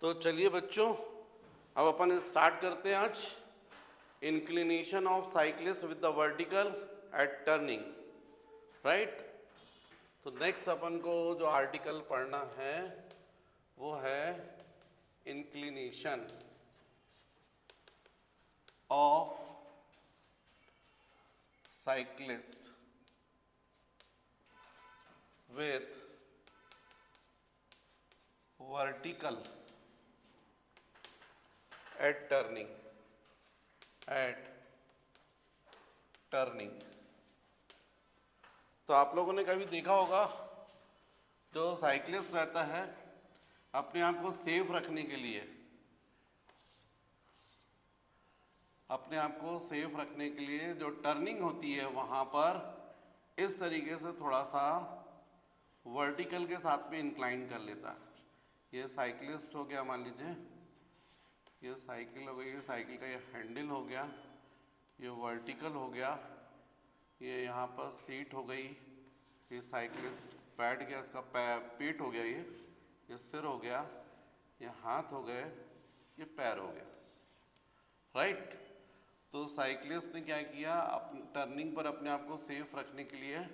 तो चलिए बच्चों, अब अपन स्टार्ट करते हैं आज inclination of cyclist with the vertical eight turning, right. तो नेक्स्ट अपन को जो आर्टिकल पढ़ना है वो है inclination of cyclist with vertical eight turning. तो आप लोगों ने कभी देखा होगा, जो साइक्लिस्ट रहता है अपने आप को सेफ रखने के लिए, जो टर्निंग होती है वहां पर इस तरीके से थोड़ा सा वर्टिकल के साथ में इंक्लाइन कर लेता है। ये साइक्लिस्ट हो गया, मान लीजिए ये साइकिल हो गई, ये साइकिल का ये हैंडल हो गया, ये वर्टिकल हो गया, ये यहाँ पर सीट हो गई, ये साइक्लिस्ट बैठ गया, इसका पीठ हो गया, ये सिर हो गया, ये हाथ हो गए, ये पैर हो गया, राइट। तो साइक्लिस्ट ने क्या किया, टर्निंग पर अपने आप को सेफ रखने के लिए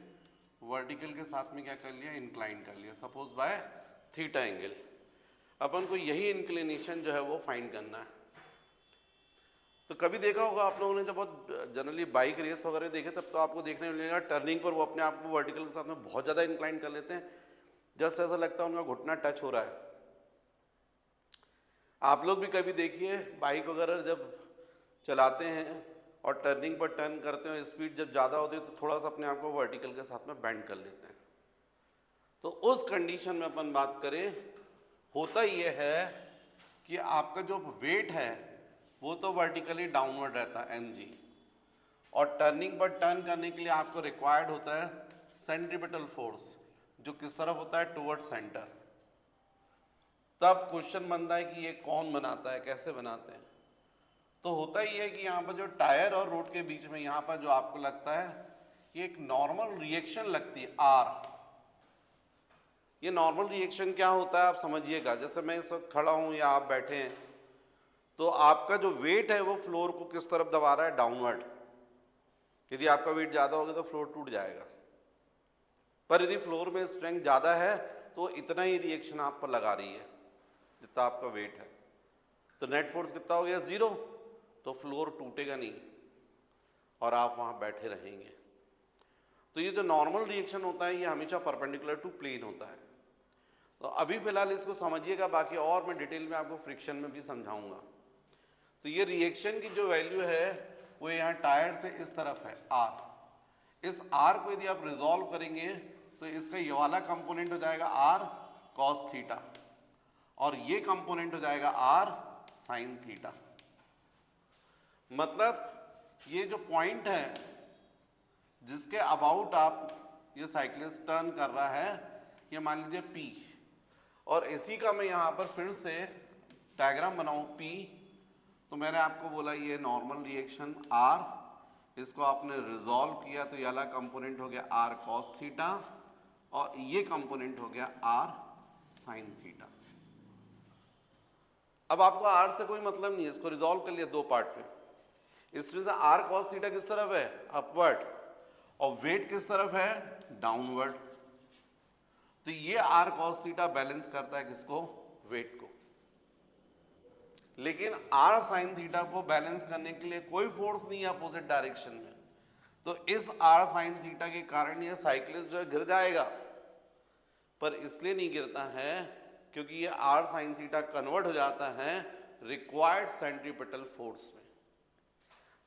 वर्टिकल के साथ में क्या कर लिया, इंक्लाइन कर लिया, सपोज बाय थीटा एंगल। अपन को यही इंक्लिनेशन जो है वो फाइंड करना है। तो कभी देखा होगा आप लोगों ने, जब बहुत जनरली बाइक रेस वगैरह देखे तब तो आपको देखने मिलेगा टर्निंग पर वो अपने आप को वर्टिकल के साथ में बहुत ज़्यादा इंक्लाइन कर लेते हैं, जस्ट ऐसा लगता है उनका घुटना टच हो रहा है। आप लोग भी कभी देखिए, बाइक वगैरह जब चलाते हैं और टर्निंग पर टर्न करते हैं, स्पीड जब ज़्यादा होती है तो थोड़ा सा अपने आप को वर्टिकल के साथ में बेंड कर लेते हैं। तो उस कंडीशन में अपन बात करें, होता यह है कि आपका जो वेट है वो तो वर्टिकली डाउनवर्ड रहता है mg, और टर्निंग पर टर्न करने के लिए आपको रिक्वायर्ड होता है सेंट्रीपिटल फोर्स, जो किस तरफ होता है, टुवर्ड सेंटर। तब क्वेश्चन बनता है कि ये कौन बनाता है, कैसे बनाते हैं। तो होता ही है कि यहाँ पर जो टायर और रोड के बीच में यहाँ पर जो आपको लगता है, ये एक नॉर्मल रिएक्शन लगती है आर। ये नॉर्मल रिएक्शन क्या होता है आप समझिएगा। जैसे मैं इस वक्त खड़ा हूँ या आप बैठे हैं, तो आपका जो वेट है वो फ्लोर को किस तरफ दबा रहा है, डाउनवर्ड। यदि आपका वेट ज़्यादा होगा तो फ्लोर टूट जाएगा, पर यदि फ्लोर में स्ट्रेंथ ज़्यादा है तो इतना ही रिएक्शन आप पर लगा रही है जितना आपका वेट है। तो नेट फोर्स कितना हो गया, 0। तो फ्लोर टूटेगा नहीं और आप वहाँ बैठे रहेंगे। तो ये जो नॉर्मल रिएक्शन होता है ये हमेशा परपेंडिकुलर टू प्लेन होता है। तो अभी फिलहाल इसको समझिएगा, बाकी और मैं डिटेल में आपको फ्रिक्शन में भी समझाऊंगा। तो ये रिएक्शन की जो वैल्यू है वो यहाँ टायर से इस तरफ है आर। इस आर को यदि आप रिजॉल्व करेंगे तो इसका ये वाला कंपोनेंट हो जाएगा आर कॉस थीटा, और ये कंपोनेंट हो जाएगा आर साइन थीटा। मतलब ये जो पॉइंट है जिसके अबाउट आप ये साइक्लिस्ट टर्न कर रहा है, ये मान लीजिए P, और इसी का मैं यहाँ पर फिर से डायग्राम बनाऊँ P। तो मैंने आपको बोला ये नॉर्मल रिएक्शन R, इसको आपने रिजॉल्व किया तो ये वाला कंपोनेंट हो गया R cos थीटा, और ये कंपोनेंट हो गया R sin थीटा। अब आपको R से कोई मतलब नहीं है, इसको रिजॉल्व कर लिया दो पार्ट में। इसमें से R cos थीटा किस तरफ है, अपवर्ड, और वेट किस तरफ है, डाउनवर्ड। तो ये R cos थीटा बैलेंस करता है किसको, वेट को। लेकिन R sin थीटा को बैलेंस करने के लिए कोई फोर्स नहीं है अपोजिट डायरेक्शन में। तो इस R sin थीटा के कारण ये साइक्लिस्ट जो है गिर जाएगा, पर इसलिए नहीं गिरता है क्योंकि ये R sin थीटा कन्वर्ट हो जाता है रिक्वायर्ड सेंट्रीपिटल फोर्स में।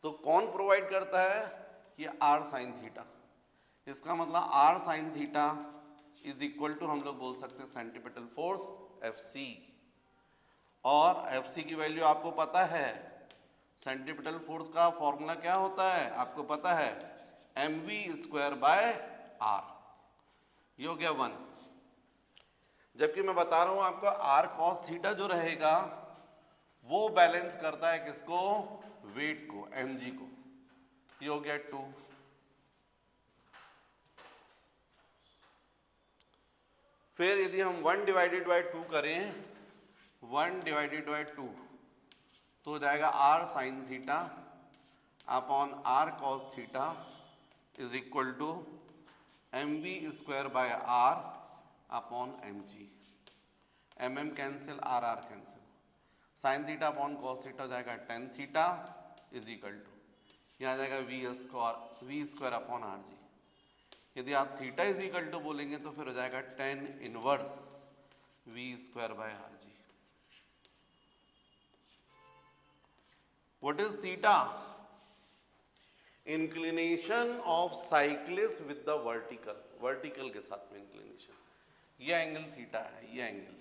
तो कौन प्रोवाइड करता है, ये R sin थीटा। इसका मतलब R sin theta is equal to, हम लोग बोल सकते हैं सेंट्रीपिटल फोर्स Fc, और Fc की वैल्यू आपको पता है। सेंट्रीपिटल फोर्स का फॉर्मूला क्या होता है आपको पता है, mv² बाय r। ये हो गया 1। जबकि मैं बता रहा हूं आपको R cos थीटा जो रहेगा वो बैलेंस करता है किसको, वेट को, mg को। ये हो गया 2। फिर यदि हम 1/2 करें 1 डिवाइडेड बाई 2 तो हो जाएगा R sine theta upon R cos theta is equal to M V square by R upon M G. M M cancel, R R cancel, sine theta upon cos theta हो जाएगा tan theta is equal to यहाँ आ जाएगा V square upon R G. यदि आप theta is equal to बोलेंगे तो फिर हो जाएगा tan inverse V square by R G. What is theta? Inclination of cyclist with the vertical, vertical के साथ में इंक्लिनेशन, ये एंगल थीटा है। ये एंगल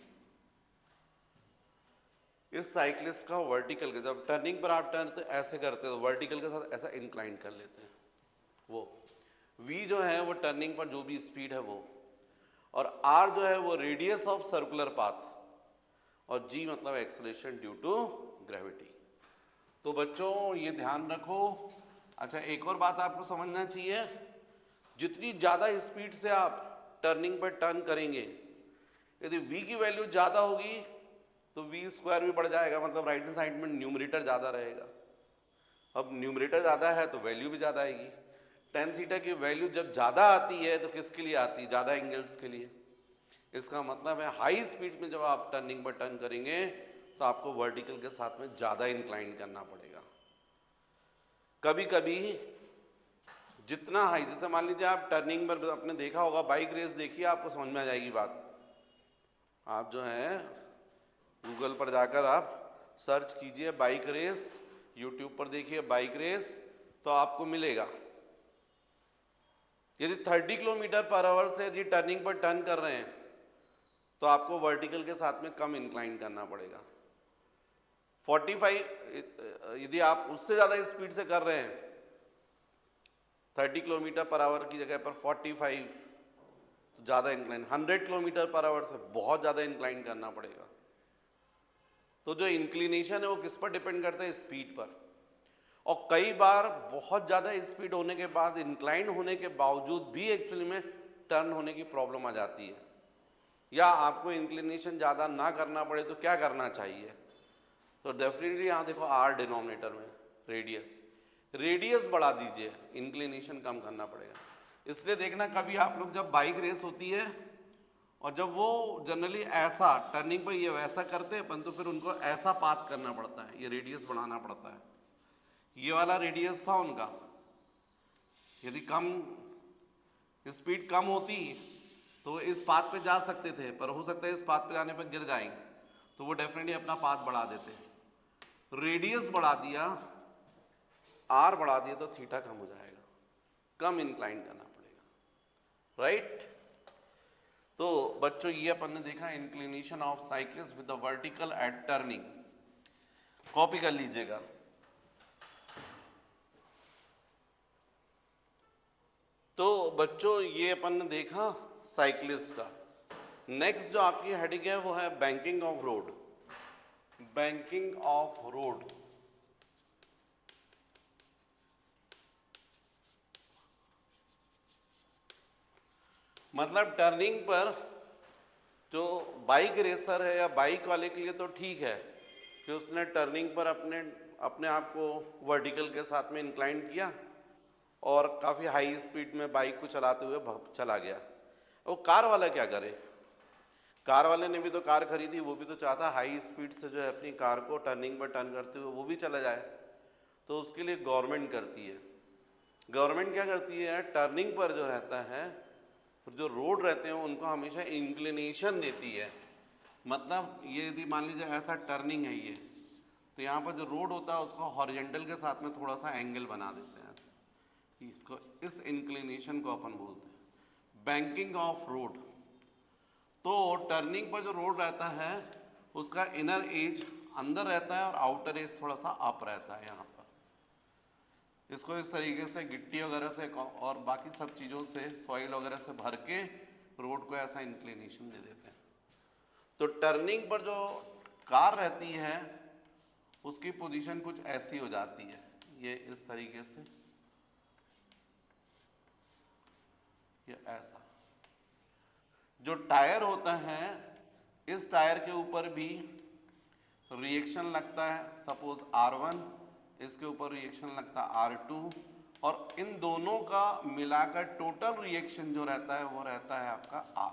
इस साइक्लिस्ट का वर्टिकल के, जब टर्निंग पर आप टर्न तो ऐसे करते हो, वर्टिकल के साथ ऐसा इंक्लाइन कर लेते हैं। वो v जो है वो टर्निंग पर जो भी स्पीड है वो, और r जो है वो रेडियस ऑफ सर्कुलर पाथ, और g मतलब एक्सेलरेशन ड्यू टू ग्रेविटी। तो बच्चों ये ध्यान रखो। अच्छा, एक और बात आपको समझना चाहिए, जितनी ज़्यादा स्पीड से आप टर्निंग पर टर्न करेंगे, यदि v की वैल्यू ज़्यादा होगी तो वी स्क्वायर भी बढ़ जाएगा, मतलब राइट हैंड साइड में न्यूमरेटर ज़्यादा रहेगा। अब न्यूमरेटर ज़्यादा है तो वैल्यू भी ज़्यादा आएगी। टेन थीटा की वैल्यू जब ज़्यादा आती है तो किसके लिए आती है? ज़्यादा एंगल्स के लिए। इसका मतलब है हाई स्पीड में जब आप टर्निंग पर टर्न करेंगे तो आपको वर्टिकल के साथ में ज़्यादा इंक्लाइन करना पड़ेगा। कभी कभी जितना हाई, जैसे मान लीजिए आप टर्निंग पर, आपने देखा होगा बाइक रेस देखिए, आपको समझ में आ जाएगी बात। आप जो है गूगल पर जाकर आप सर्च कीजिए बाइक रेस, यूट्यूब पर देखिए बाइक रेस, तो आपको मिलेगा। यदि 30 किलोमीटर पर आवर से यदि टर्निंग पर टर्न कर रहे हैं तो आपको वर्टिकल के साथ में कम इंक्लाइन करना पड़ेगा। 45 यदि आप उससे ज़्यादा स्पीड से कर रहे हैं, 30 किलोमीटर पर आवर की जगह पर 45, तो ज़्यादा इंक्लाइन। 100 किलोमीटर पर आवर से बहुत ज़्यादा इंक्लाइन करना पड़ेगा। तो जो इंक्लिनेशन है वो किस पर डिपेंड करता है? स्पीड पर। और कई बार बहुत ज़्यादा स्पीड होने के बाद, इंक्लाइन होने के बावजूद भी एक्चुअली में टर्न होने की प्रॉब्लम आ जाती है। या आपको इंक्लिनेशन ज़्यादा ना करना पड़े तो क्या करना चाहिए? तो डेफिनेटली यहाँ देखो आर डिनोमिनेटर में रेडियस बढ़ा दीजिए, इंक्लिनेशन कम करना पड़ेगा। इसलिए देखना कभी आप लोग जब बाइक रेस होती है और जब वो जनरली ऐसा टर्निंग पर ये वैसा करते हैं, परंतु फिर उनको ऐसा पाथ करना पड़ता है, ये रेडियस बढ़ाना पड़ता है। ये वाला रेडियस था उनका, यदि कम स्पीड कम होती तो इस पाथ पे जा सकते थे, पर हो सकता है इस पाथ पे जाने पर गिर जाएंगे, तो वो डेफिनेटली अपना पाथ बढ़ा देते। रेडियस बढ़ा दिया, आर बढ़ा दिया, तो थीटा कम हो जाएगा, कम इंक्लाइन करना पड़ेगा, राइट। तो बच्चों ये अपन ने देखा inclination of cyclist with the vertical eight turning. Copy कर लीजिएगा। तो बच्चों ये अपन ने देखा साइक्लिस्ट का। नेक्स्ट जो आपकी हेडिंग है वो है banking of road. Banking of road मतलब टर्निंग पर जो बाइक रेसर है या बाइक वाले के लिए तो ठीक है कि उसने टर्निंग पर अपने आप को वर्टिकल के साथ में इंक्लाइन किया और काफ़ी हाई स्पीड में बाइक को चलाते हुए चला गया। वो कार वाला क्या करे? कार वाले ने भी तो कार खरीदी, वो भी तो चाहता हाई स्पीड से जो है अपनी कार को टर्निंग पर टर्न करते हुए वो भी चला जाए। तो उसके लिए गवर्नमेंट करती है, गवर्नमेंट क्या करती है, टर्निंग पर जो रहता है, जो रोड रहते हैं उनको हमेशा इंक्लिनेशन देती है। मतलब ये यदि मान लीजिए ऐसा टर्निंग है ये, तो यहाँ पर जो रोड होता है उसको हॉरिजॉन्टल के साथ में थोड़ा सा एंगल बना देते हैं ऐसे, इसको, इस इंक्लिनेशन को अपन बोलते हैं बैंकिंग ऑफ रोड। तो टर्निंग पर जो रोड रहता है उसका इनर एज अंदर रहता है और आउटर एज थोड़ा सा अप रहता है। यहाँ पर इसको इस तरीके से गिट्टी वगैरह से और बाकी सब चीज़ों से, सॉइल वगैरह से भर के रोड को ऐसा इंक्लिनेशन दे देते हैं। तो टर्निंग पर जो कार रहती है उसकी पोजीशन कुछ ऐसी हो जाती है, ये इस तरीके से, ये ऐसा। जो टायर होता है, इस टायर के ऊपर भी रिएक्शन लगता है सपोज R1, इसके ऊपर रिएक्शन लगता है R2, और इन दोनों का मिलाकर टोटल रिएक्शन जो रहता है वो रहता है आपका R।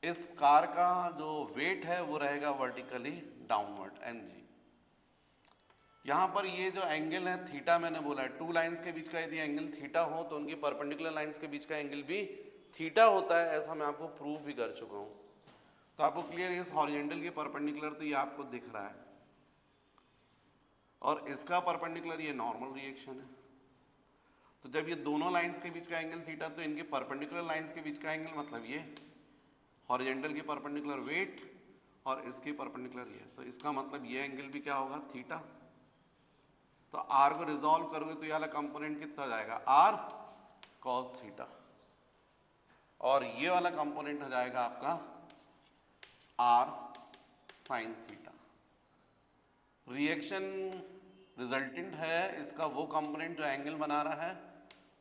इस कार का जो वेट है वो रहेगा वर्टिकली डाउनवर्ड mg। यहाँ पर ये जो एंगल है थीटा, मैंने बोला है टू लाइंस के बीच का यदि एंगल थीटा हो तो उनकी परपेंडिकुलर लाइंस के बीच का एंगल भी थीटा होता है, ऐसा मैं आपको प्रूव भी कर चुका हूँ। तो आपको क्लियर, इस हॉरिजेंटल की परपेंडिकुलर तो ये आपको दिख रहा है, और इसका परपेंडिकुलर ये नॉर्मल रिएक्शन है। तो जब ये दोनों लाइंस के बीच का एंगल थीटा, तो इनके परपेंडिकुलर लाइंस के बीच का एंगल मतलब ये हॉरिजेंटल की परपेंडिकुलर वेट और इसकी परपेंडिकुलर ये, तो इसका मतलब ये एंगल भी क्या होगा, थीटा। तो आर को रिजॉल्व करोगे तो ये वाला कंपोनेंट कितना जाएगा, आर कॉस थीटा, और ये वाला कंपोनेंट हो जाएगा आपका R sine theta. Reaction resultant है इसका वो कंपोनेंट जो एंगल बना रहा है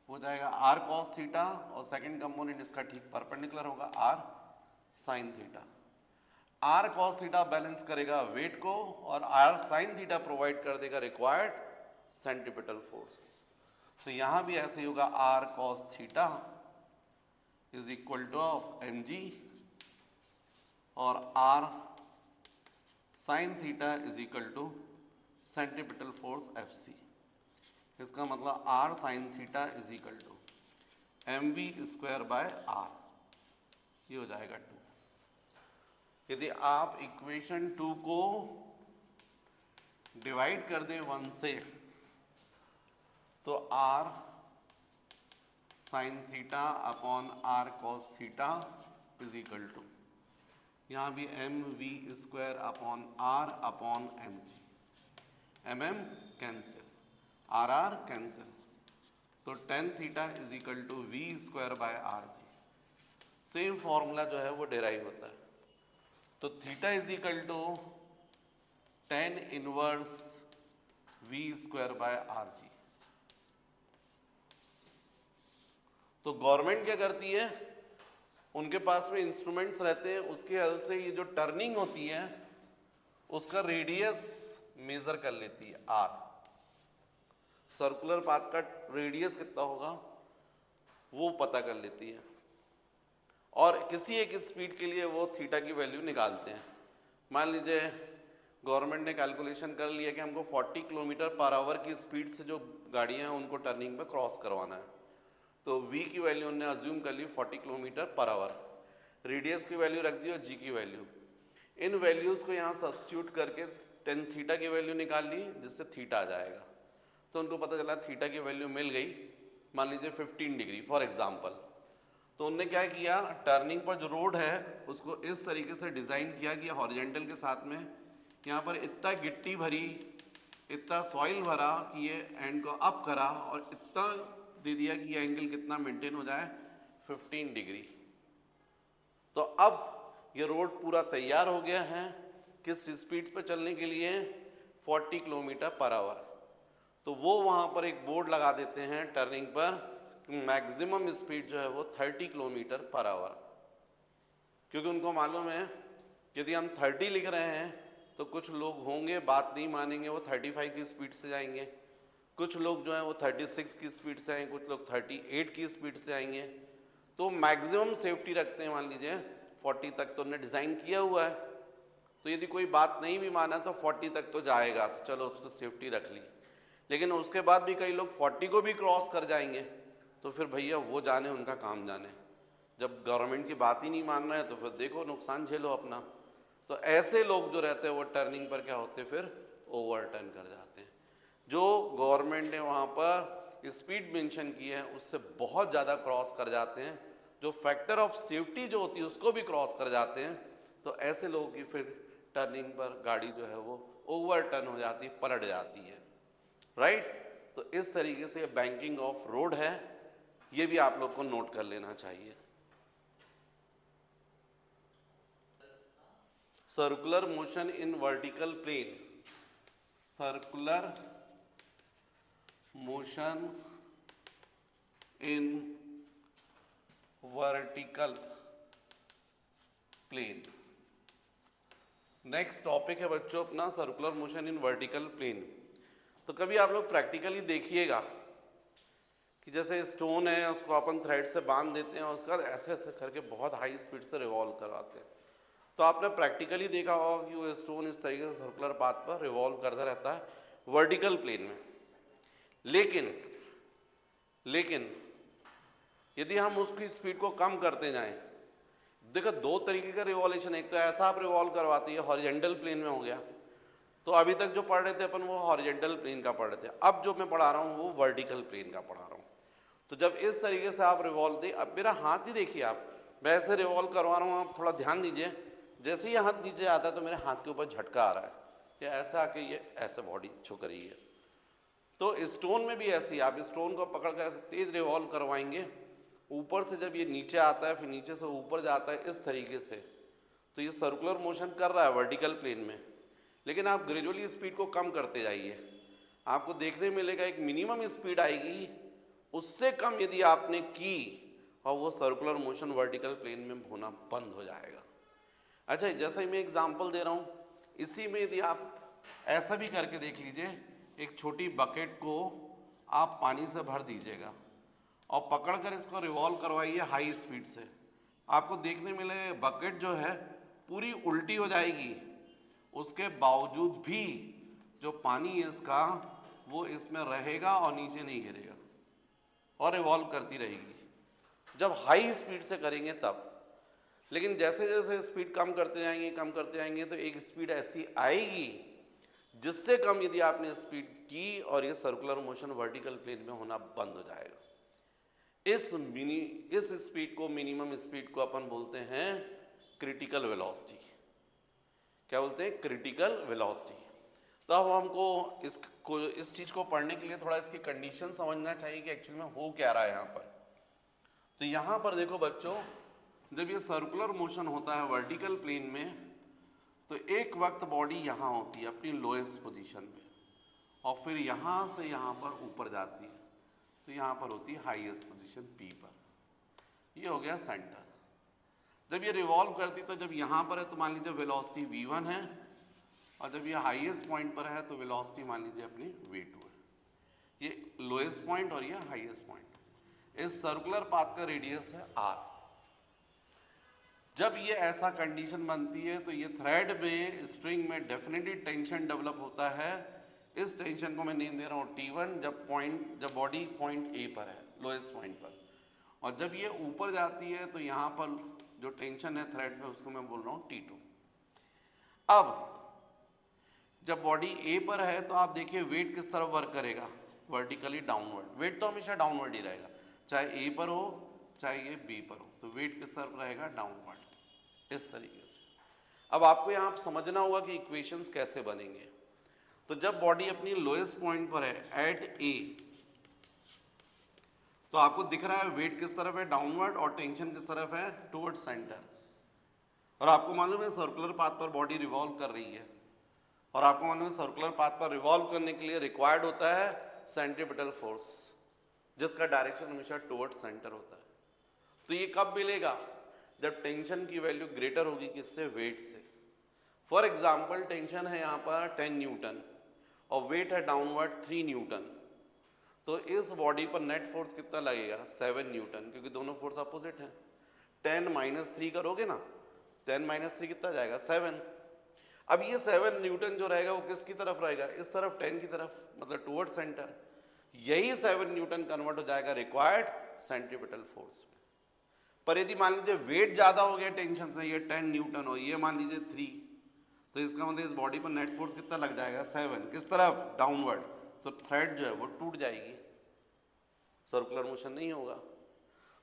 वो जाएगा आर कॉस थीटा, और सेकंड कंपोनेंट इसका ठीक परपेंडिकुलर होगा R sine theta. R cos theta balance करेगा वेट को, और आर साइन थीटा प्रोवाइड कर देगा रिक्वायर्ड सेंट्रीपिटल फोर्स। तो यहां भी ऐसे ही होगा, R cos theta is equal to of M G, और R sine theta is equal to centripetal force F C. इसका मतलब R sine theta is equal to M V square by R, ये हो जाएगा 2। यदि आप इक्वेशन 2 को divide कर दें 1 से, तो R sine theta upon R cos theta is equal to, यहाँ भी M V square upon R upon M G, M M cancel, R R cancel, तो tan theta is equal to V square by R G. Same formula जो है वो derive होता है। तो theta is equal to tan inverse V square by R G. तो government क्या करती है, उनके पास में इंस्ट्रूमेंट्स रहते हैं, उसकी हेल्प से ये जो टर्निंग होती है उसका रेडियस मेजर कर लेती है, आर। सर्कुलर पाथ का रेडियस कितना होगा वो पता कर लेती है, और किसी एक स्पीड के लिए वो थीटा की वैल्यू निकालते हैं। मान लीजिए गवर्नमेंट ने कैलकुलेशन कर लिया कि हमको 40 किलोमीटर पर आवर की स्पीड से जो गाड़ियां हैं उनको टर्निंग पे क्रॉस करवाना है, तो v की वैल्यू उन्होंने अज्यूम कर ली 40 किलोमीटर पर आवर, रेडियस की वैल्यू रख दी और g की वैल्यू। इन वैल्यूज़ को यहाँ सब्स्टिट्यूट करके टेन थीटा की वैल्यू निकाल ली, जिससे थीटा आ जाएगा। तो उनको पता चला थीटा की वैल्यू मिल गई, मान लीजिए 15 डिग्री फॉर एग्जाम्पल। तो उनने क्या किया, टर्निंग पर जो रोड है उसको इस तरीके से डिज़ाइन किया कि हॉरिजेंटल के साथ में यहाँ पर इतना गिट्टी भरी, इतना सॉइल भरा कि ये एंड को अप करा, और इतना दे दिया कि ये एंगल कितना मेंटेन हो जाए, 15 डिग्री। तो अब ये रोड पूरा तैयार हो गया है किस स्पीड पे चलने के लिए, 40 किलोमीटर पर आवर। तो वो वहाँ पर एक बोर्ड लगा देते हैं टर्निंग पर, मैक्सिमम स्पीड जो है वो 30 किलोमीटर पर आवर, क्योंकि उनको मालूम है यदि हम 30 लिख रहे हैं तो कुछ लोग होंगे बात नहीं मानेंगे, वो 35 की स्पीड से जाएंगे, कुछ लोग जो हैं वो 36 की स्पीड से आएंगे, कुछ लोग 38 की स्पीड से आएंगे। तो मैक्सिमम सेफ्टी रखते हैं, मान लीजिए 40 तक तो उन्होंने डिज़ाइन किया हुआ है, तो यदि कोई बात नहीं भी माना तो 40 तक तो जाएगा, तो चलो उसको सेफ्टी रख ली। लेकिन उसके बाद भी कई लोग 40 को भी क्रॉस कर जाएंगे, तो फिर भैया वो जाने, उनका काम जाने। जब गवर्नमेंट की बात ही नहीं मान रहे हैं तो फिर देखो नुकसान झेलो अपना। तो ऐसे लोग जो रहते हैं वो टर्निंग पर क्या होते हैं, फिर ओवरटर्न कर जाते हैं। जो गवर्नमेंट ने वहाँ पर स्पीड मेंशन की है उससे बहुत ज़्यादा क्रॉस कर जाते हैं, जो फैक्टर ऑफ सेफ्टी जो होती है उसको भी क्रॉस कर जाते हैं। तो ऐसे लोगों की फिर टर्निंग पर गाड़ी जो है वो ओवरटर्न हो जाती है, पलट जाती है, राइट। तो इस तरीके से बैंकिंग ऑफ रोड है, ये भी आप लोग को नोट कर लेना चाहिए। Circular motion in vertical plane, circular motion in vertical plane, next topic है बच्चों अपना circular motion in vertical plane. तो कभी आप लोग प्रैक्टिकली देखिएगा कि जैसे स्टोन है उसको अपन थ्रेड से बांध देते हैं और उसका ऐसे ऐसे करके बहुत हाई स्पीड से रिवॉल्व करवाते हैं। तो आपने प्रैक्टिकली देखा होगा कि वो स्टोन इस तरीके से सर्कुलर पाथ पर रिवॉल्व करता रहता है वर्टिकल प्लेन में। लेकिन यदि हम उसकी स्पीड को कम करते जाएं, देखो दो तरीके का रिवॉल्यूशन, एक तो ऐसा आप रिवॉल्व करवाती है हॉरिजेंटल प्लेन में हो गया, तो अभी तक जो पढ़ रहे थे अपन वो हॉरिजेंटल प्लेन का पढ़ रहे थे, अब जो मैं पढ़ा रहा हूँ वो वर्टिकल प्लेन का पढ़ा रहा हूँ। तो जब इस तरीके से आप रिवॉल्व दे, अब मेरा हाथ ही देखिए, आप मैं ऐसे रिवॉल्व करवा रहा हूँ, आप थोड़ा ध्यान दीजिए, जैसे ही हाथ नीचे आता है तो मेरे हाथ के ऊपर झटका आ रहा है, या ऐसे आके ये ऐसे बॉडी झुक रही है। तो स्टोन में भी ऐसे ही आप स्टोन को पकड़ कर ऐसे तेज रिवॉल्व करवाएंगे, ऊपर से जब ये नीचे आता है फिर नीचे से ऊपर जाता है इस तरीके से, तो ये सर्कुलर मोशन कर रहा है वर्टिकल प्लेन में। लेकिन आप ग्रेजुअली स्पीड को कम करते जाइए, आपको देखने मिलेगा एक मिनिमम स्पीड आएगी, उससे कम यदि आपने की और वो सर्कुलर मोशन वर्टिकल प्लेन में होना बंद हो जाएगा। अच्छा, जैसा ही मैं एग्जांपल दे रहा हूँ, इसी में यदि आप ऐसा भी करके देख लीजिए, एक छोटी बकेट को आप पानी से भर दीजिएगा और पकड़कर इसको रिवॉल्व करवाइए हाई स्पीड से, आपको देखने मिले बकेट जो है पूरी उल्टी हो जाएगी, उसके बावजूद भी जो पानी है इसका वो इसमें रहेगा और नीचे नहीं गिरेगा और रिवॉल्व करती रहेगी, जब हाई स्पीड से करेंगे तब। लेकिन जैसे जैसे स्पीड कम करते जाएंगे तो एक स्पीड ऐसी आएगी जिससे कम यदि आपने स्पीड की और ये सर्कुलर मोशन वर्टिकल प्लेन में होना बंद हो जाएगा। इस स्पीड को, मिनिमम स्पीड को अपन बोलते हैं क्रिटिकल वेलोसिटी। क्या बोलते हैं? Critical velocity. तो अब हमको इस चीज को पढ़ने के लिए थोड़ा इसकी कंडीशन समझना चाहिए कि एक्चुअली में हो क्या रहा है यहाँ पर। तो यहाँ पर देखो बच्चों, जब ये सर्कुलर मोशन होता है वर्टिकल प्लेन में, तो एक वक्त बॉडी यहाँ होती है अपनी लोएस्ट पोजीशन पे, और फिर यहाँ से यहाँ पर ऊपर जाती है, तो यहाँ पर होती है हाईएस्ट पोजीशन P पर। ये हो गया सेंटर। जब ये रिवॉल्व करती तो जब यहाँ पर है तो मान लीजिए वेलोसिटी v1 है, और जब ये हाईएस्ट पॉइंट पर है तो वेलोसिटी मान लीजिए अपनी v2 है। ये लोएस्ट पॉइंट और ये हाईएस्ट पॉइंट। इस सर्कुलर पाथ का रेडियस है r। जब ये ऐसा कंडीशन बनती है तो ये थ्रेड में, स्ट्रिंग में डेफिनेटली टेंशन डेवलप होता है। इस टेंशन को मैं नेम दे रहा हूँ T1, जब बॉडी पॉइंट A पर है, लोएस्ट पॉइंट पर, और जब ये ऊपर जाती है तो यहाँ पर जो टेंशन है थ्रेड पे उसको मैं बोल रहा हूँ T2। अब जब बॉडी A पर है तो आप देखिए वेट किस तरफ वर्क करेगा, वर्टिकली डाउनवर्ड। वेट तो हमेशा डाउनवर्ड ही रहेगा, चाहे A पर हो चाहे ये B पर हो, तो वेट किस तरफ रहेगा? डाउनवर्ड, इस तरीके से। अब आपको यहाँ समझना होगा कि इक्वेशंस कैसे बनेंगे। तो जब बॉडी अपनी लोएस्ट पॉइंट पर है एट A, तो आपको दिख रहा है वेट किस तरफ है? डाउनवर्ड, और टेंशन किस तरफ है? Towards centre. और आपको मालूम है सर्कुलर पाथ पर बॉडी रिवॉल्व कर रही है, और आपको मालूम है सर्कुलर पाथ पर रिवॉल्व करने के लिए रिक्वायर्ड होता है सेंट्रीपिटल फोर्स, जिसका डायरेक्शन हमेशा टुवर्ड्स सेंटर होता है। तो ये कब मिलेगा? जब टेंशन की वैल्यू ग्रेटर होगी किससे? वेट से। फॉर एग्जाम्पल टेंशन है यहाँ पर 10 न्यूटन और वेट है डाउनवर्ड 3 न्यूटन, तो इस बॉडी पर नेट फोर्स कितना लगेगा? 7 न्यूटन, क्योंकि दोनों फोर्स अपोजिट हैं। 10 - 3 करोगे ना, 10 - 3 कितना जाएगा? 7। अब ये 7 न्यूटन जो रहेगा वो किसकी तरफ रहेगा? इस तरफ, 10 की तरफ, मतलब टुवर्ड सेंटर। यही 7 न्यूटन कन्वर्ट हो जाएगा रिक्वायर्ड सेंट्रीपिटल फोर्स में। पर यदि मान लीजिए वेट ज्यादा हो गया टेंशन से, ये 10 न्यूटन और ये मान लीजिए 3, तो इसका मतलब इस बॉडी पर नेट फोर्स कितना लग जाएगा? 7। किस तरफ? डाउनवर्ड। तो थ्रेड जो है वो टूट जाएगी, सर्कुलर मोशन नहीं होगा।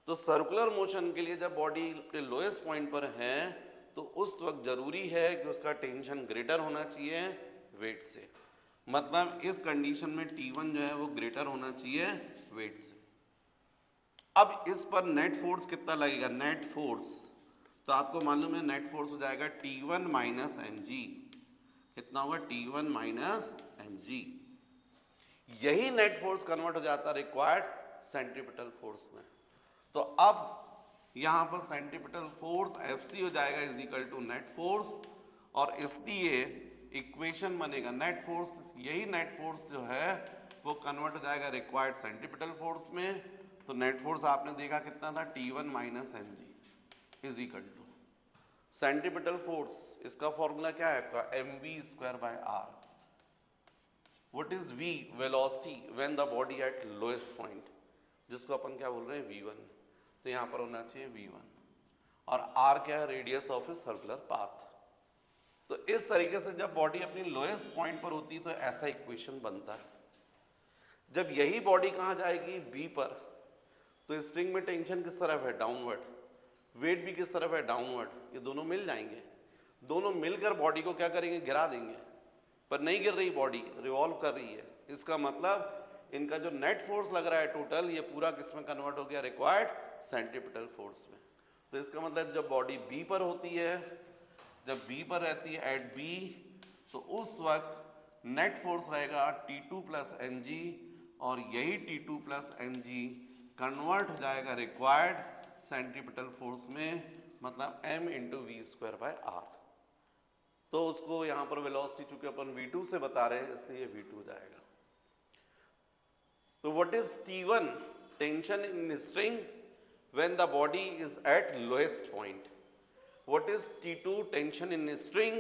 तो सर्कुलर मोशन के लिए जब बॉडी के लोएस्ट पॉइंट पर है तो उस वक्त जरूरी है कि उसका टेंशन ग्रेटर होना चाहिए वेट से। मतलब इस कंडीशन में T1 जो है वो ग्रेटर होना चाहिए वेट से। अब इस पर नेट फोर्स कितना लगेगा? नेट फोर्स तो आपको मालूम है नेट फोर्स हो जाएगा T1 - mg। कितना होगा? T1 - mg। यही नेट फोर्स कन्वर्ट हो जाता है रिक्वायर्ड सेंट्रीपिटल फोर्स में। तो अब यहाँ पर सेंट्रीपिटल फोर्स Fc हो जाएगा is equal to net force, और इसलिए इक्वेशन बनेगा नेट फोर्स, यही नेट फोर्स जो है वो कन्वर्ट हो जाएगा रिक्वायर्ड सेंट्रीपिटल फोर्स में। तो नेट फोर्स आपने देखा कितना था, T1 minus mg is equal to centripetal force, इसका फॉर्मूला क्या है आपका, mv²/r। What is v, velocity when the body at lowest point, जिसको अपन क्या बोल रहे हैं v1, तो यहाँ पर होना चाहिए v1, और r क्या है, radius of A circular path. तो इस तरीके से जब बॉडी अपनी लोएस्ट पॉइंट पर होती है तो ऐसा इक्वेशन बनता है। जब यही बॉडी कहाँ जाएगी, बी पर, तो स्ट्रिंग में टेंशन किस तरफ है, डाउनवर्ड, वेट भी किस तरफ है, डाउनवर्ड, ये दोनों मिल जाएंगे, दोनों मिलकर बॉडी को क्या करेंगे, गिरा देंगे। पर नहीं गिर रही, बॉडी रिवॉल्व कर रही है। इसका मतलब इनका जो नेट फोर्स लग रहा है टोटल, ये पूरा किस में कन्वर्ट हो गया, रिक्वायर्ड सेंट्रीपिटल फोर्स में। तो इसका मतलब जब बॉडी बी पर होती है, जब बी पर रहती है एट बी, तो उस वक्त नेट फोर्स रहेगा T2 प्लस mg, और यही T2 प्लस mg कन्वर्ट हो जाएगा रिक्वायर्ड सेंट्रीपिटल फोर्स में, मतलब m इंटू v²/r। तो उसको यहां पर वेलोसिटी चूंकि अपन v2 से बता रहे हैं इसलिए v2 जाएगा। तो what is T1, tension in string when the body is eight lowest point. What is T2, tension in string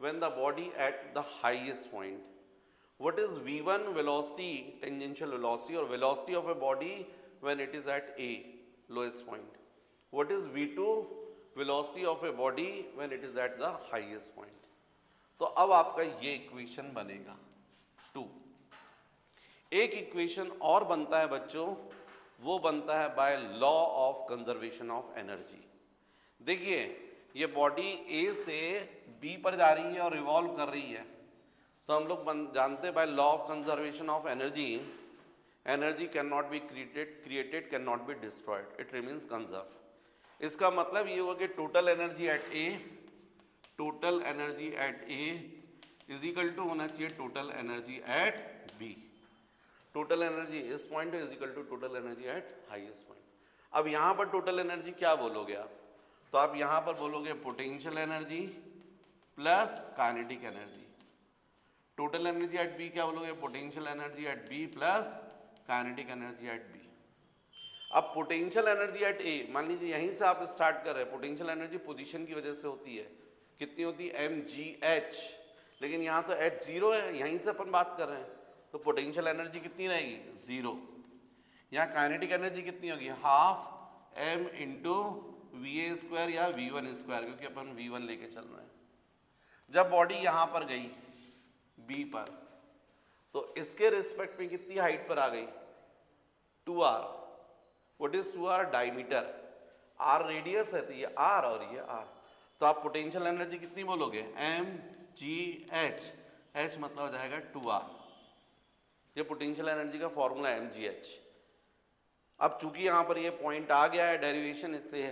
when the body at the highest point? What is V1, velocity, tangential velocity or velocity of a body when it is at A, lowest point? What is V2, velocity of a body when it is at the highest point? तो अब आपका ये equation बनेगा 2। एक equation और बनता है बच्चों, वो बनता है bye law of conservation of energy. देखिए ये बॉडी ए से बी पर जा रही है और रिवॉल्व कर रही है, तो हम लोग जानते हैं by law of conservation of energy, energy can not be created can not be destroyed, it remains conserve. इसका मतलब ये होगा कि total energy at A, total energy at A is equal to होना चाहिए total energy at B. Total energy इस point is equal to total energy at highest point. अब यहाँ पर टोटल एनर्जी क्या बोलोगे आप, तो आप यहां पर बोलोगे potential energy plus kinetic energy. Total energy at B क्या बोलोगे, potential energy at B plus kinetic energy at B. अब पोटेंशियल एनर्जी एट ए, मान लीजिए यहीं से आप स्टार्ट कर रहे हैं, पोटेंशियल एनर्जी पोजीशन की वजह से होती है, कितनी होती है, mgh, लेकिन यहाँ तो h 0 है, यहीं से अपन बात कर रहे हैं, तो पोटेंशियल एनर्जी कितनी रहेगी, 0। यहाँ काइनेटिक एनर्जी कितनी होगी, हाफ m इंटू va² या v1², क्योंकि अपन v1 लेके चल रहे हैं। जब बॉडी यहां पर गई b पर, तो इसके रिस्पेक्ट में कितनी हाइट पर आ गई, 2r। What is 2r, diameter, r radius है तो ये r और ये r, तो आप पोटेंशियल एनर्जी कितनी बोलोगे, mgh, h मतलब हो जाएगा 2r। ये पोटेंशियल एनर्जी का फॉर्मूला है mgh। अब चूंकि यहां पर ये पॉइंट आ गया है डेरिवेशन, इसलिए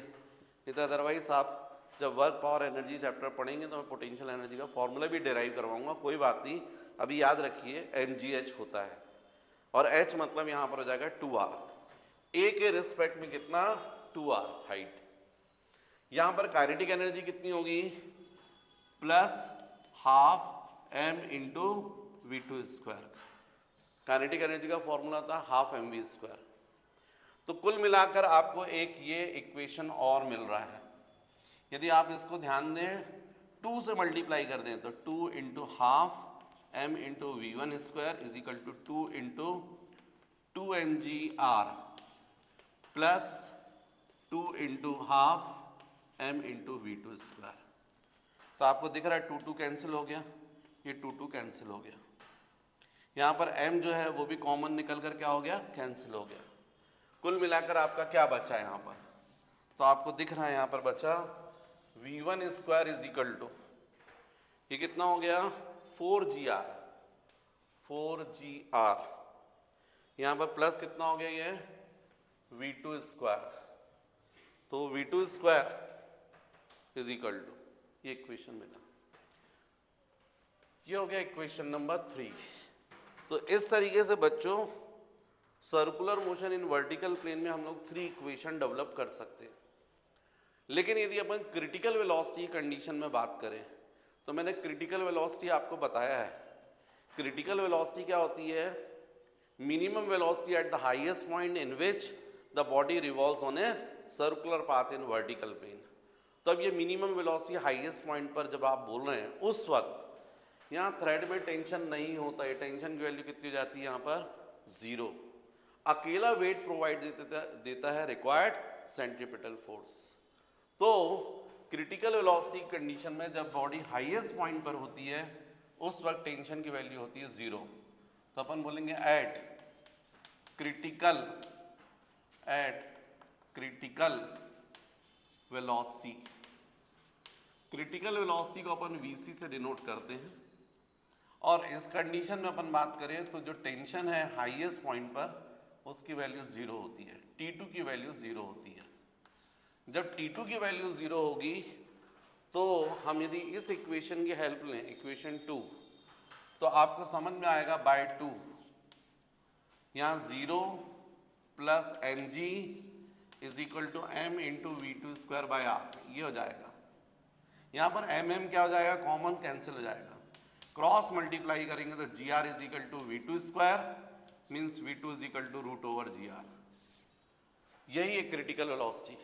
नहीं तो अदरवाइज आप जब वर्क पावर एनर्जी चैप्टर पढ़ेंगे तो मैं पोटेंशियल एनर्जी का फॉर्मूला भी डिराइव करवाऊंगा, कोई बात नहीं, अभी याद रखिए mgh होता है, और h मतलब यहाँ पर हो जाएगा 2r। a के रिस्पेक्ट में कितना, 2r हाइट। यहाँ पर काइनेटिक एनर्जी कितनी होगी, plus half m into v2²। Kinetic energy का फॉर्मूला था हाफ mv²। तो कुल मिलाकर आपको एक ये इक्वेशन और मिल रहा है। यदि आप इसको ध्यान दें, 2 से मल्टीप्लाई कर दें तो 2 into half m into v1² is equal to 2 into 2mgr plus 2 into half m into v2²। तो आपको दिख रहा है 2 2 कैंसिल हो गया, ये 2 2 कैंसिल हो गया, यहाँ पर m जो है वो भी कॉमन निकल कर क्या हो गया, कैंसिल हो गया। कुल मिलाकर आपका क्या बचा है यहाँ पर, तो आपको दिख रहा है यहाँ पर बचा v1² इज इक्वल टू, ये कितना हो गया, 4gr, 4gr, यहाँ पर प्लस कितना हो गया, ये v2², तो v2² इज इक्वल टू, ये इक्वेशन मिला, ये हो गया इक्वेशन नंबर 3। तो इस तरीके से बच्चों circular motion in vertical plane में हम लोग 3 इक्वेशन डेवलप कर सकते हैं। लेकिन यदि अपन क्रिटिकल वेलोसिटी कंडीशन में बात करें तो मैंने क्रिटिकल वेलोसिटी आपको बताया है। क्रिटिकल वेलोसिटी क्या होती है? Minimum velocity at the highest point in which the body revolves on a circular path in vertical plane. तो अब ये मिनिमम वेलोसिटी हाईएस्ट पॉइंट पर जब आप बोल रहे हैं उस वक्त यहाँ थ्रेड में टेंशन नहीं होता है। टेंशन की वैल्यू कितनी हो जाती है यहाँ पर? 0। अकेला वेट प्रोवाइड देता है रिक्वायर्ड सेंट्रीपिटल फोर्स। तो क्रिटिकल वेलोसिटी कंडीशन में जब बॉडी हाईएस्ट पॉइंट पर होती है उस वक्त टेंशन की वैल्यू होती है 0। तो अपन बोलेंगे eight critical velocity. Critical velocity को अपन VC से डिनोट करते हैं। और इस कंडीशन में अपन बात करें तो जो टेंशन है हाईएस्ट पॉइंट पर उसकी वैल्यू 0 होती है, T2 की वैल्यू 0 होती है। जब T2 की वैल्यू 0 होगी तो हम यदि इस इक्वेशन की हेल्प लें, इक्वेशन 2, तो आपको समझ में आएगा बाय 2 यहाँ 0 plus mg is equal to m into V2 square by R, ये हो जाएगा। यहाँ पर mm क्या हो जाएगा? कॉमन कैंसिल हो जाएगा। क्रॉस मल्टीप्लाई करेंगे तो gr is equal to V2 square means V2 is equal to root over gr। यही है क्रिटिकल वेलोसिटी।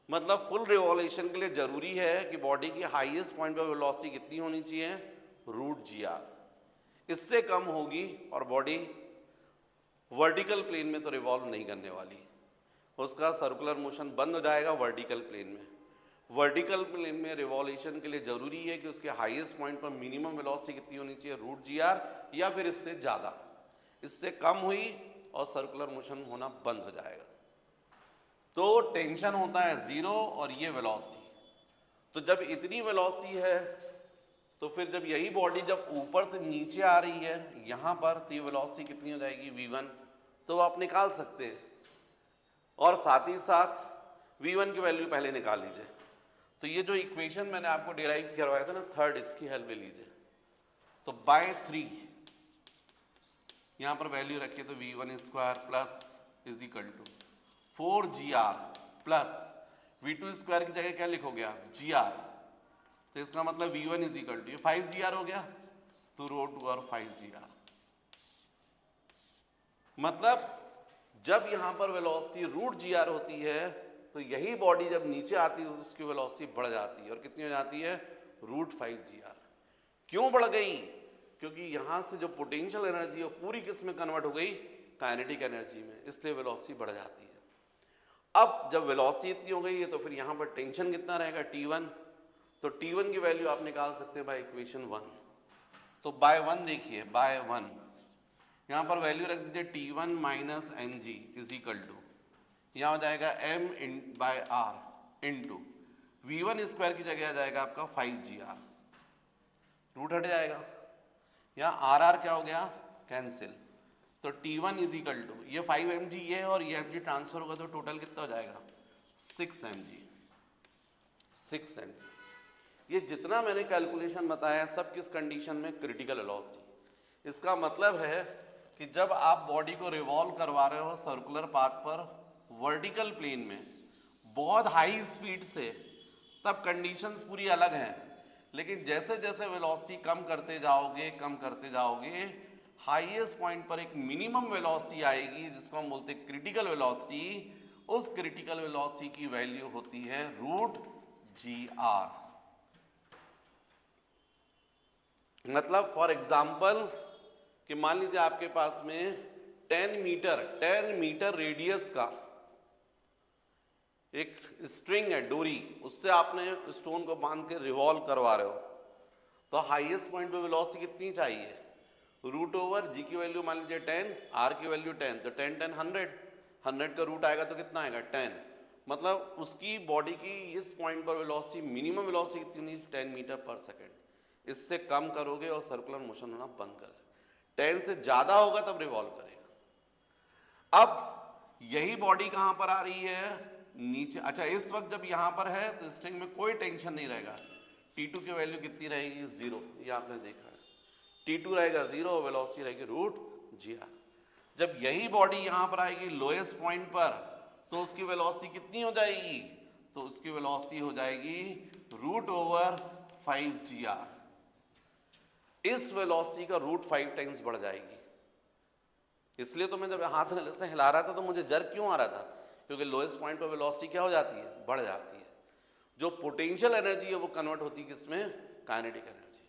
मतलब फुल रिवॉल्यूशन के लिए जरूरी है कि बॉडी की हाईएस्ट पॉइंट पर वेलोसिटी कितनी होनी चाहिए? Root gr। इससे कम होगी और बॉडी वर्टिकल प्लेन में तो रिवॉल्व नहीं करने वाली, उसका सर्कुलर मोशन बंद हो जाएगा वर्टिकल प्लेन में। वर्टिकल प्लेन में रिवॉल्यूशन के लिए जरूरी है कि उसके हाईएस्ट पॉइंट पर मिनिमम वेलोसिटी कितनी होनी चाहिए? रूट gr, या फिर इससे ज़्यादा। इससे कम हुई और सर्कुलर मोशन होना बंद हो जाएगा। तो टेंशन होता है 0 और ये वेलोसिटी। तो जब इतनी वेलोसिटी है तो फिर जब यही बॉडी जब ऊपर से नीचे आ रही है यहाँ पर, तो ये वेलोसिटी कितनी हो जाएगी? V1। तो आप निकाल सकते हैं और साथ ही साथ V1 की वैल्यू पहले निकाल लीजिए। तो ये जो इक्वेशन मैंने आपको डिराइव करवाया था ना थर्ड, इसकी हेल्प ले लीजिए। तो बाय 3 यहाँ पर वैल्यू रखिए तो V1 square plus is equal to 4gr plus V2 square की जगह क्या लिखोगे आप? gr। तो इसका मतलब V1 इज इक्वल टू ये 5gr हो गया तो रूट ओवर 5gr। मतलब जब यहां पर वेलोसिटी रूट gr होती है तो यही बॉडी जब नीचे आती है तो उसकी वेलोसिटी बढ़ जाती है और कितनी हो जाती है? Root 5gr। क्यों बढ़ गई? क्योंकि यहां से जो पोटेंशियल एनर्जी है पूरी किस में कन्वर्ट हो गई? काइनेटिक एनर्जी में, इसलिए वेलोसिटी बढ़ जाती है। अब जब वेलोसिटी इतनी हो गई है तो फिर यहां पर टेंशन कितना रहेगा? T1। तो T1 की वैल्यू आप निकाल सकते हैं बाय इक्वेशन 1। तो बाय 1 देखिए, बाय 1 यहाँ पर वैल्यू रख दीजिए T1 minus mg is equal to यहाँ हो जाएगा m by r into V1 square की जगह आ जाएगा आपका 5gr, रूट हट जाएगा। यहाँ RR क्या हो गया? कैंसिल। तो T1 इज इक्वल टू ये 5 mg ये और ये mg ट्रांसफर होगा तो टोटल कितना हो जाएगा? 6 mg। 6 mg। ये जितना मैंने कैलकुलेशन बताया सब किस कंडीशन में? Critical velocity. इसका मतलब है कि जब आप बॉडी को रिवॉल्व करवा रहे हो सर्कुलर पाथ पर वर्टिकल प्लेन में बहुत हाई स्पीड से, तब कंडीशंस पूरी अलग हैं। लेकिन जैसे जैसे वेलोसिटी कम करते जाओगे हाईएस्ट पॉइंट पर एक मिनिमम वेलोसिटी आएगी जिसको हम बोलते हैं क्रिटिकल वेलोसिटी। उस क्रिटिकल वेलोसिटी की वैल्यू होती है रूट gr। मतलब फॉर एग्जाम्पल कि मान लीजिए आपके पास में 10 मीटर रेडियस का एक स्ट्रिंग है, डोरी, उससे आपने स्टोन को बांध के रिवॉल्व करवा रहे हो, तो हाईएस्ट पॉइंट पे वेलोसिटी कितनी चाहिए? रूट ओवर जी की वैल्यू मान लीजिए 10, आर की वैल्यू 10, तो 10 10 100 का रूट आएगा तो कितना आएगा? 10। मतलब उसकी बॉडी की इस पॉइंट पर वेलोसिटी मिनिमम वेलोसिटी कितनी होनी? 10 मीटर पर सेकेंड। इससे कम करोगे और सर्कुलर मोशन होना बंद कर देगा। 10 से ज्यादा होगा तब रिवॉल्व करेगा। अब यही बॉडी कहां पर आ रही है? नीचे। अच्छा, इस वक्त जब यहां पर है तो स्ट्रिंग में कोई टेंशन नहीं रहेगा। T2 की वैल्यू कितनी रहेगी? 0। ये आपने देखा है, T2 रहेगा 0, वेलोसिटी रहेगी रूट gr। जब यही बॉडी यहां पर आएगी लोएस्ट पॉइंट पर तो उसकी वेलोसिटी कितनी हो जाएगी? तो उसकी वेलोसिटी हो जाएगी रूट ओवर 5 GR, इस वेलोसिटी का रूट 5 टाइम्स बढ़ जाएगी। इसलिए तो मैं जब हाथ से हिला रहा था तो मुझे जर्क क्यों आ रहा था, क्योंकि लोएस्ट पॉइंट पर वेलोसिटी क्या हो जाती है, बढ़ जाती है। जो पोटेंशियल एनर्जी है वो कन्वर्ट होती है किसमें, काइनेटिक एनर्जी।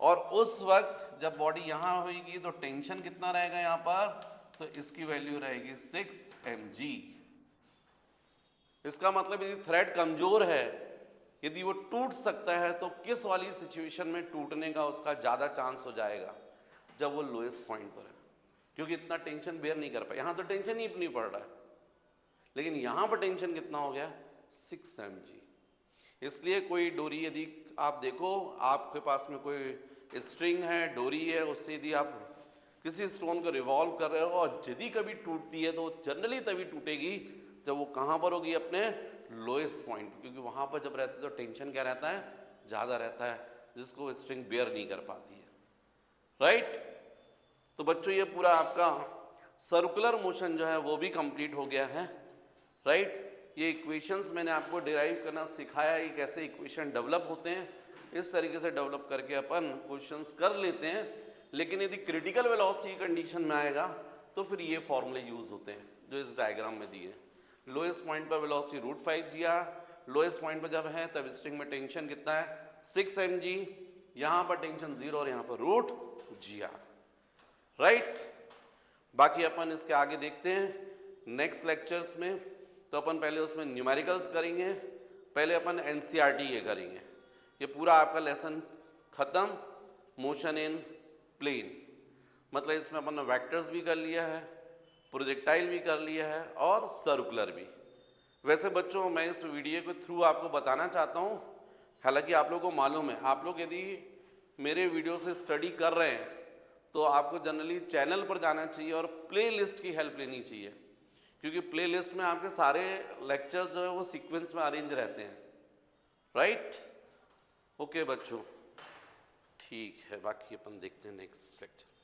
और उस वक्त जब बॉडी यहां होगी तो टेंशन कितना रहेगा यहां पर, तो इसकी वैल्यू रहेगी 6 mg। इसका मतलब यदि थ्रेड कमजोर है, यदि वो टूट सकता है, तो किस वाली सिचुएशन में टूटने का उसका ज्यादा चांस हो जाएगा, जब वो लोएस्ट पॉइंट पर है, क्योंकि इतना टेंशन बेयर नहीं कर पाए। यहां तो टेंशन ही नहीं पड़ रहा है, लेकिन यहां पर टेंशन कितना हो गया, 6 mg। इसलिए कोई डोरी यदि आप देखो, आपके पास में कोई स्ट्रिंग है, डोरी है, उससे यदि आप किसी स्टोन को रिवॉल्व कर रहे हो और यदि कभी टूटती है तो जनरली तभी टूटेगी जब वो कहाँ पर होगी, अपने लोएस्ट पॉइंट, क्योंकि वहाँ पर जब रहते हैं तो टेंशन क्या रहता है, ज़्यादा रहता है, जिसको स्ट्रिंग बेयर नहीं कर पाती है। राइट। तो बच्चों ये पूरा आपका सर्कुलर मोशन जो है वो भी कंप्लीट हो गया है। राइट। ये इक्वेशंस मैंने आपको डिराइव करना सिखाया, ये कैसे इक्वेशन डेवलप होते हैं, इस तरीके से डेवलप करके अपन क्वेश्चंस कर लेते हैं। लेकिन यदि क्रिटिकल वेलोसिटी कंडीशन में आएगा तो फिर ये फॉर्मूले यूज होते हैं जो इस डायग्राम में दिए। लोएस्ट पॉइंट पर velocity root 5 GR, lowest point पर जब है तब स्ट्रिंग में टेंशन कितना है, 6 mg, यहाँ पर टेंशन 0 और यहाँ पर रूट GR। राइट। बाकी अपन इसके आगे देखते हैं नेक्स्ट लेक्चर्स में। तो अपन पहले उसमें न्यूमेरिकल्स करेंगे, पहले अपन NCERT ये करेंगे। ये पूरा आपका लेसन खत्म। मोशन इन प्लेन, मतलब इसमें अपन ने वेक्टर्स भी कर लिया है, प्रोजेक्टाइल भी कर लिया है और सर्कुलर भी। वैसे बच्चों मैं इस वीडियो के थ्रू आपको बताना चाहता हूँ, हालांकि आप लोगों को मालूम है, आप लोग यदि मेरे वीडियो से स्टडी कर रहे हैं तो आपको जनरली चैनल पर जाना चाहिए और प्ले लिस्ट की हेल्प लेनी चाहिए, क्योंकि प्ले लिस्ट में आपके सारे लेक्चर्स जो है वो सीक्वेंस में अरेंज रहते हैं। राइट। ओके बच्चों, ठीक है, बाकी अपन देखते हैं नेक्स्ट लेक्चर।